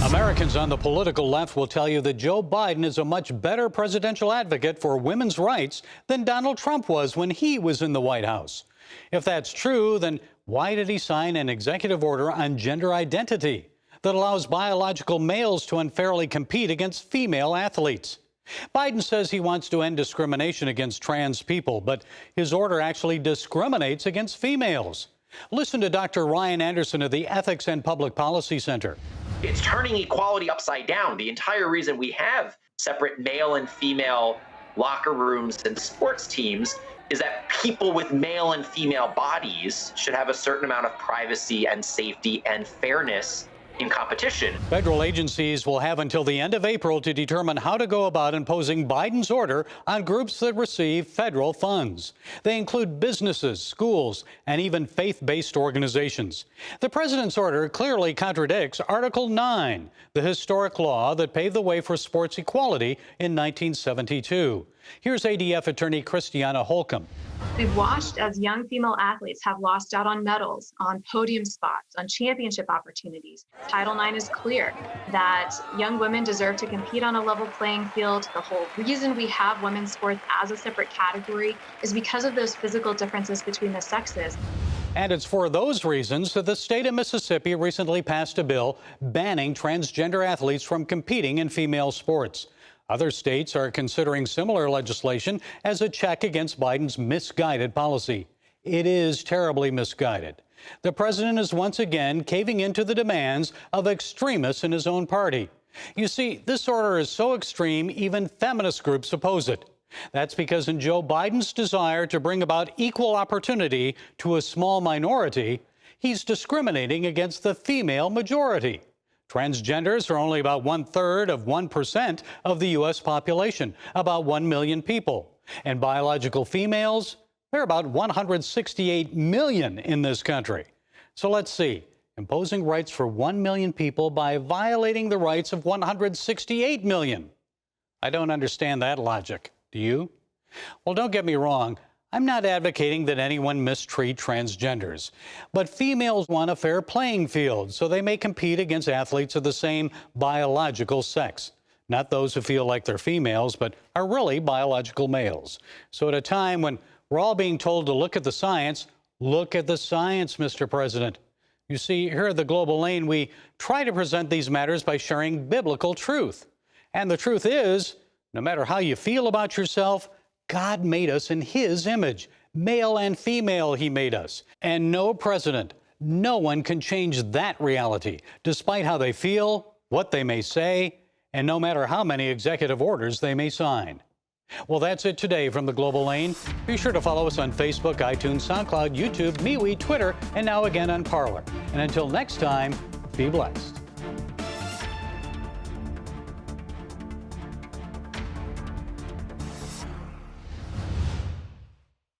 Americans on the political left will tell you that Joe Biden is a much better presidential advocate for women's rights than Donald Trump was when he was in the White House. If that's true, then why did he sign an executive order on gender identity that allows biological males to unfairly compete against female athletes? Biden says he wants to end discrimination against trans people, but his order actually discriminates against females. Listen to Dr. Ryan Anderson of the Ethics and Public Policy Center. It's turning equality upside down. The entire reason we have separate male and female locker rooms and sports teams is that people with male and female bodies should have a certain amount of privacy and safety and fairness in competition. Federal agencies will have until the end of April to determine how to go about imposing Biden's order on groups that receive federal funds. They include businesses, schools, and even faith-based organizations. The president's order clearly contradicts Article 9, the historic law that paved the way for sports equality in 1972. Here's ADF attorney Christiana Holcomb. We've watched as young female athletes have lost out on medals, on podium spots, on championship opportunities. Title IX is clear that young women deserve to compete on a level playing field. The whole reason we have women's sports as a separate category is because of those physical differences between the sexes. And it's for those reasons that the state of Mississippi recently passed a bill banning transgender athletes from competing in female sports. Other states are considering similar legislation as a check against Biden's misguided policy. It is terribly misguided. The president is once again caving into the demands of extremists in his own party. You see, this order is so extreme, even feminist groups oppose it. That's because in Joe Biden's desire to bring about equal opportunity to a small minority, he's discriminating against the female majority. Transgenders are only about 1/3 of 1% of the U.S. population, about 1 million people. And biological females, they're about 168 million in this country. So let's see, imposing rights for 1 million people by violating the rights of 168 million. I don't understand that logic. Do you? Well, don't get me wrong. I'm not advocating that anyone mistreat transgenders, but females want a fair playing field so they may compete against athletes of the same biological sex. Not those who feel like they're females, but are really biological males. So at a time when we're all being told to look at the science, Mr. President. You see, here at the Global Lane, we try to present these matters by sharing biblical truth. And the truth is, no matter how you feel about yourself, God made us in His image. Male and female, He made us. And no president, no one can change that reality, despite how they feel, what they may say, and no matter how many executive orders they may sign. Well, that's it today from the Global Lane. Be sure to follow us on Facebook, iTunes, SoundCloud, YouTube, MeWe, Twitter, and now again on Parler. And until next time, be blessed.